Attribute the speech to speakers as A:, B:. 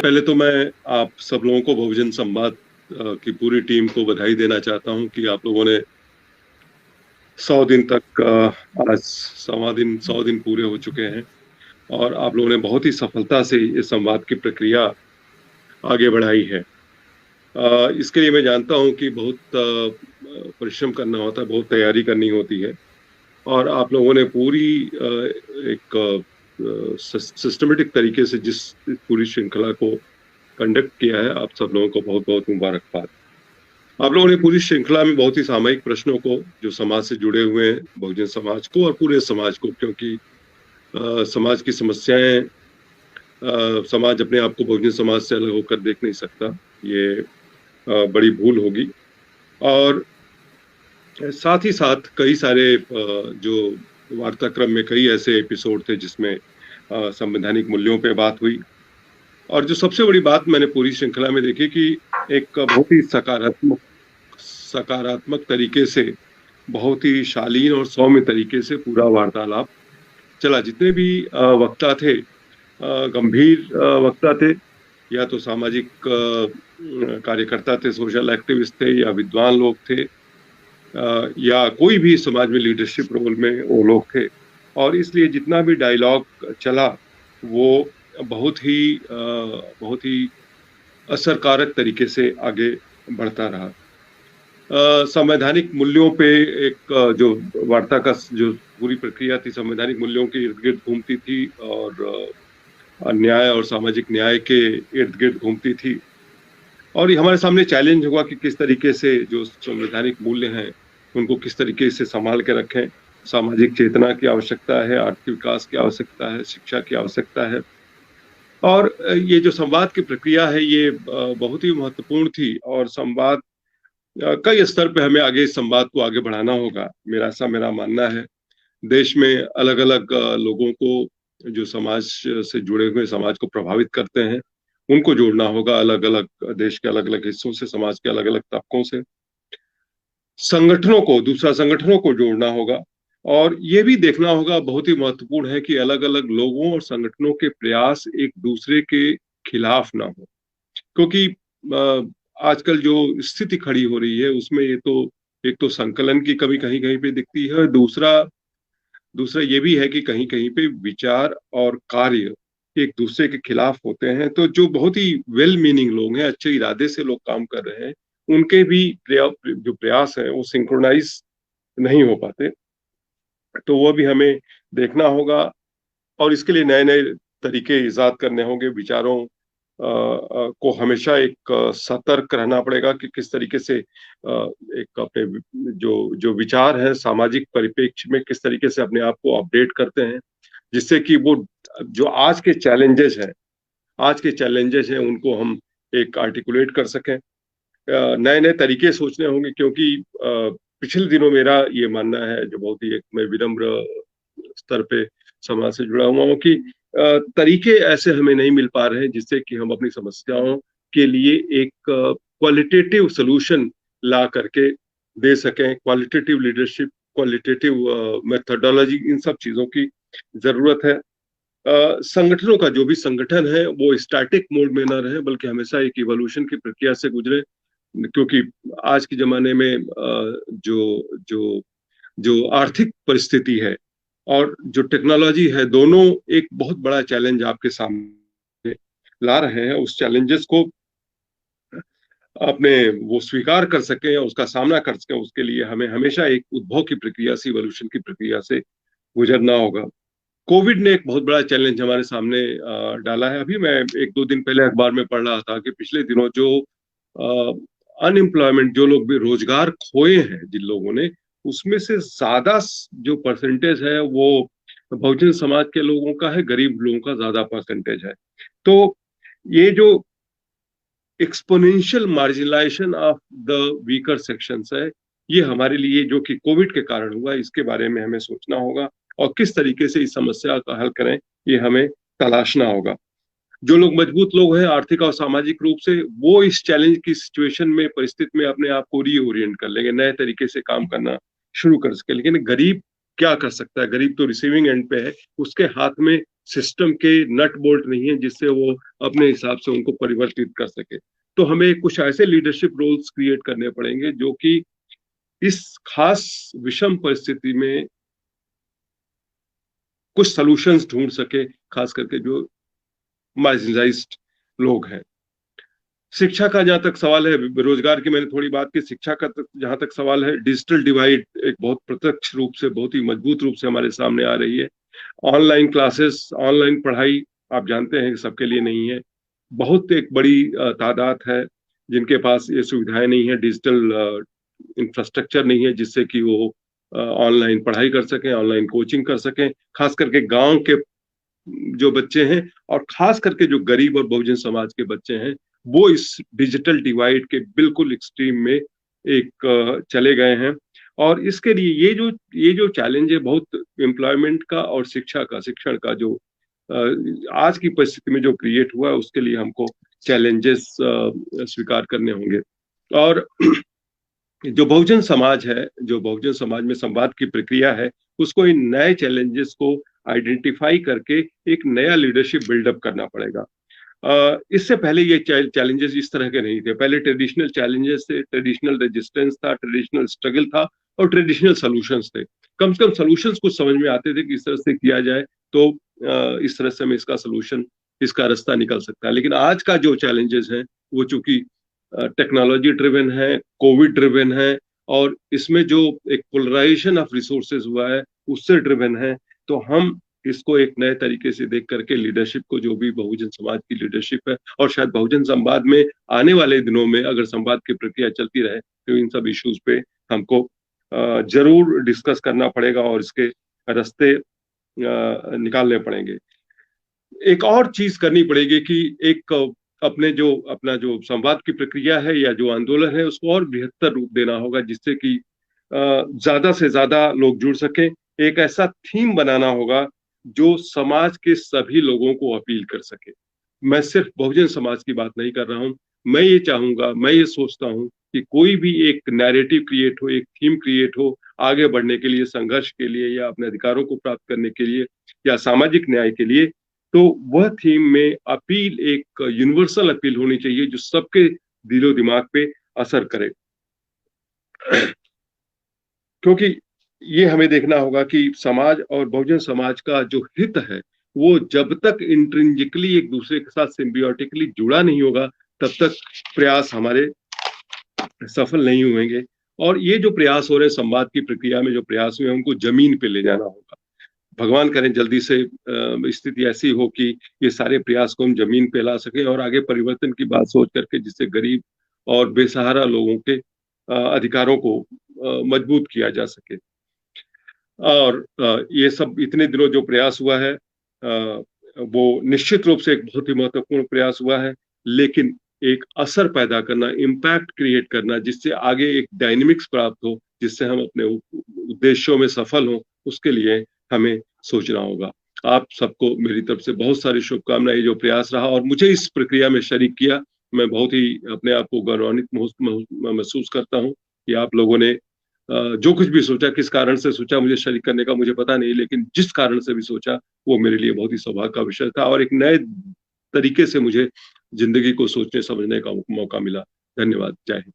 A: पहले तो मैं आप सब लोगों को बहुजन संवाद की पूरी टीम को बधाई देना चाहता हूं कि आप लोगों ने 100 दिन तक आज 100 दिन पूरे हो चुके हैं और आप लोगों ने बहुत ही सफलता से इस संवाद की प्रक्रिया आगे बढ़ाई है। इसके लिए मैं जानता हूं कि बहुत परिश्रम करना होता है, बहुत तैयारी करनी होती है और आप लोगों ने पूरी एक सिस्टमेटिक तरीके से जिस पूरी श्रृंखला को कंडक्ट किया है, आप सब लोगों को बहुत बहुत मुबारकबाद। आप लोगों ने पूरी श्रृंखला में बहुत ही सामयिक प्रश्नों को, जो समाज से जुड़े हुए हैं, बहुजन समाज को और पूरे समाज को, क्योंकि समाज की समस्याएं, समाज अपने आप को बहुजन समाज से अलग होकर देख नहीं सकता। ये बड़ी भूल होगी। और साथ ही साथ कई सारे जो वार्ताक्रम में कई ऐसे एपिसोड थे जिसमें संवैधानिक मूल्यों पे बात हुई। और जो सबसे बड़ी बात मैंने पूरी श्रृंखला में देखी कि एक बहुत ही सकारात्मक तरीके से, बहुत ही शालीन और सौम्य तरीके से पूरा वार्तालाप चला। जितने भी वक्ता थे, गंभीर वक्ता थे, या तो सामाजिक कार्यकर्ता थे, सोशल एक्टिविस्ट थे, या विद्वान लोग थे, या कोई भी समाज में लीडरशिप रोल में वो लोग थे। और इसलिए जितना भी डायलॉग चला वो बहुत ही असरकारक तरीके से आगे बढ़ता रहा। संवैधानिक मूल्यों पे एक जो वार्ता का जो पूरी प्रक्रिया थी, संवैधानिक मूल्यों के इर्द गिर्द घूमती थी और न्याय और सामाजिक न्याय के इर्द गिर्द घूमती थी। और ये हमारे सामने चैलेंज हुआ कि किस तरीके से जो संवैधानिक मूल्य हैं उनको किस तरीके से संभाल के रखें। सामाजिक चेतना की आवश्यकता है, आर्थिक विकास की आवश्यकता है, शिक्षा की आवश्यकता है। और ये जो संवाद की प्रक्रिया है ये बहुत ही महत्वपूर्ण थी। और संवाद कई स्तर पे हमें आगे इस संवाद को आगे बढ़ाना होगा, मेरा मानना है। देश में अलग अलग लोगों को, जो समाज से जुड़े हुए, समाज को प्रभावित करते हैं, उनको जोड़ना होगा। अलग अलग देश के अलग अलग हिस्सों से, समाज के अलग अलग तबकों से संगठनों को जोड़ना होगा। और ये भी देखना होगा, बहुत ही महत्वपूर्ण है, कि अलग अलग लोगों और संगठनों के प्रयास एक दूसरे के खिलाफ ना हो। क्योंकि आजकल जो स्थिति खड़ी हो रही है उसमें ये तो एक तो संकलन की कमी कहीं कहीं पे दिखती है, दूसरा दूसरा ये भी है कि कहीं कहीं पे विचार और कार्य एक दूसरे के खिलाफ होते हैं। तो जो बहुत ही वेल मीनिंग लोग हैं, अच्छे इरादे से लोग काम कर रहे हैं, उनके भी जो प्रयास हैं वो सिंक्रोनाइज नहीं हो पाते। तो वो भी हमें देखना होगा और इसके लिए नए नए तरीके इजाद करने होंगे। विचारों को हमेशा एक सतर्क रहना पड़ेगा कि किस तरीके से एक अपने जो जो विचार है सामाजिक परिप्रेक्ष्य में किस तरीके से अपने आप को अपडेट करते हैं, जिससे कि वो जो आज के चैलेंजेस हैं उनको हम एक आर्टिकुलेट कर सकें। नए नए तरीके सोचने होंगे, क्योंकि पिछले दिनों मेरा ये मानना है, जो बहुत ही एक मैं विनम्र स्तर पे समाज से जुड़ा हुआ हूँ, कि तरीके ऐसे हमें नहीं मिल पा रहे हैं जिससे कि हम अपनी समस्याओं के लिए एक क्वालिटेटिव सोल्यूशन ला करके दे सकें। क्वालिटेटिव लीडरशिप, क्वालिटेटिव मेथोडोलॉजी, इन सब चीजों की जरूरत है। संगठनों का जो भी संगठन है वो स्टैटिक मोड में ना रहे, बल्कि हमेशा एक इवोल्यूशन की प्रक्रिया से गुजरे। क्योंकि आज के जमाने में जो जो जो आर्थिक परिस्थिति है और जो टेक्नोलॉजी है, दोनों एक बहुत बड़ा चैलेंज आपके सामने ला रहे हैं। उस चैलेंजेस को अपने वो स्वीकार कर सके या उसका सामना कर सके, उसके लिए हमें हमेशा एक उद्भव की प्रक्रिया से, इवोल्यूशन की प्रक्रिया से गुजरना होगा। कोविड ने एक बहुत बड़ा चैलेंज हमारे सामने डाला है। अभी मैं 1-2 दिन पहले अखबार में पढ़ रहा था कि पिछले दिनों जो अनएम्प्लॉयमेंट, जो लोग भी रोजगार खोए हैं जिन लोगों ने, उसमें से ज्यादा जो परसेंटेज है वो बहुजन समाज के लोगों का है, गरीब लोगों का ज्यादा परसेंटेज है। तो ये जो exponential marginalisation of the weaker sections है, ये हमारे लिए, जो कि कोविड के कारण हुआ, इसके बारे में हमें सोचना होगा और किस तरीके से इस समस्या का हल करें ये हमें तलाशना होगा। जो लोग मजबूत लोग हैं आर्थिक और सामाजिक रूप से, वो इस चैलेंज की सिचुएशन में, परिस्थिति में अपने आप को रीओरिएंट कर लेंगे, नए तरीके से काम करना शुरू कर सके। लेकिन गरीब क्या कर सकता है? गरीब तो रिसीविंग एंड पे है, उसके हाथ में सिस्टम के नट बोल्ट नहीं है जिससे वो अपने हिसाब से उनको परिवर्तित कर सके। तो हमें कुछ ऐसे लीडरशिप रोल्स क्रिएट करने पड़ेंगे जो कि इस खास विषम परिस्थिति में कुछ सॉल्यूशंस ढूंढ सके, खास करके जो मार्जिनलाइज्ड लोग हैं। शिक्षा का जहां तक सवाल है, बेरोजगार की मैंने थोड़ी बात की, शिक्षा का जहां तक सवाल है, डिजिटल डिवाइड एक बहुत प्रत्यक्ष रूप से, बहुत ही मजबूत रूप से हमारे सामने आ रही है। ऑनलाइन क्लासेस, ऑनलाइन पढ़ाई आप जानते हैं कि सबके लिए नहीं है। बहुत एक बड़ी तादाद है जिनके पास ये सुविधाएं नहीं है, डिजिटल इंफ्रास्ट्रक्चर नहीं है जिससे कि वो ऑनलाइन पढ़ाई कर सकें, ऑनलाइन कोचिंग कर सकें। खास करके गांव के जो बच्चे हैं और खास करके जो गरीब और बहुजन समाज के बच्चे हैं, वो इस डिजिटल डिवाइड के बिल्कुल एक्सट्रीम में एक चले गए हैं। और इसके लिए ये जो चैलेंज है बहुत एम्प्लॉयमेंट का और शिक्षण का जो आज की परिस्थिति में जो क्रिएट हुआ है, उसके लिए हमको चैलेंजेस स्वीकार करने होंगे। और जो बहुजन समाज है, जो बहुजन समाज में संवाद की प्रक्रिया है, उसको इन नए चैलेंजेस को आइडेंटिफाई करके एक नया लीडरशिप बिल्डअप करना पड़ेगा। इससे पहले ये चैलेंजेस इस तरह के नहीं थे। पहले ट्रेडिशनल चैलेंजेस थे, ट्रेडिशनल रेजिस्टेंस था, ट्रेडिशनल स्ट्रगल था और ट्रेडिशनल सॉल्यूशंस थे। कम से कम सॉल्यूशंस कुछ समझ में आते थे कि इस तरह से किया जाए तो इस तरह से हमें इसका सॉल्यूशन, इसका रास्ता निकल सकता है। लेकिन आज का जो चैलेंजेस है वो चूंकि टेक्नोलॉजी ड्रिवन है, कोविड ड्रिवन है, और इसमें जो एक पोलराइजेशन ऑफ रिसोर्सेज हुआ है उससे ड्रिवन है। तो हम इसको एक नए तरीके से देख करके लीडरशिप को, जो भी बहुजन समाज की लीडरशिप है, और शायद बहुजन संवाद में आने वाले दिनों में अगर संवाद की प्रक्रिया चलती रहे तो इन सब इश्यूज पे हमको जरूर डिस्कस करना पड़ेगा और इसके रास्ते निकालने पड़ेंगे। एक और चीज करनी पड़ेगी कि एक अपना जो संवाद की प्रक्रिया है या जो आंदोलन है उसको और बृहत्तर रूप देना होगा, जिससे कि ज्यादा से ज्यादा लोग जुड़ सकें। एक ऐसा थीम बनाना होगा जो समाज के सभी लोगों को अपील कर सके। मैं सिर्फ बहुजन समाज की बात नहीं कर रहा हूं। मैं ये चाहूंगा, मैं ये सोचता हूं कि कोई भी एक नैरेटिव क्रिएट हो, एक थीम क्रिएट हो आगे बढ़ने के लिए, संघर्ष के लिए, या अपने अधिकारों को प्राप्त करने के लिए, या सामाजिक न्याय के लिए, तो वह थीम में अपील एक यूनिवर्सल अपील होनी चाहिए जो सबके दिलो दिमाग पे असर करे। क्योंकि ये हमें देखना होगा कि समाज और बहुजन समाज का जो हित है वो जब तक इंट्रिंजिकली एक दूसरे के साथ सिम्बियोटिकली जुड़ा नहीं होगा तब तक प्रयास हमारे सफल नहीं होंगे। और ये जो प्रयास हो रहे हैं, संवाद की प्रक्रिया में जो प्रयास हुए हैं, उनको जमीन पे ले जाना होगा। भगवान करें जल्दी से स्थिति ऐसी हो कि ये सारे प्रयास को हम जमीन पे ला सके और आगे परिवर्तन की बात सोच करके, जिससे गरीब और बेसहारा लोगों के अधिकारों को मजबूत किया जा सके। और ये सब इतने दिनों जो प्रयास हुआ है वो निश्चित रूप से एक बहुत ही महत्वपूर्ण प्रयास हुआ है, लेकिन एक असर पैदा करना, इम्पैक्ट क्रिएट करना, जिससे आगे एक डायनेमिक्स प्राप्त हो, जिससे हम अपने उद्देश्यों में सफल हो, उसके लिए हमें सोचना होगा। आप सबको मेरी तरफ से बहुत सारी शुभकामनाएं। ये जो प्रयास रहा और मुझे इस प्रक्रिया में शरीक किया, मैं बहुत ही अपने आप को गौरवान्वित महसूस करता हूँ कि आप लोगों ने जो कुछ भी सोचा, किस कारण से सोचा मुझे शरीक करने का मुझे पता नहीं, लेकिन जिस कारण से भी सोचा वो मेरे लिए बहुत ही सौभाग्य का विषय था और एक नए तरीके से मुझे जिंदगी को सोचने समझने का मौका मिला। धन्यवाद। जय हिंद।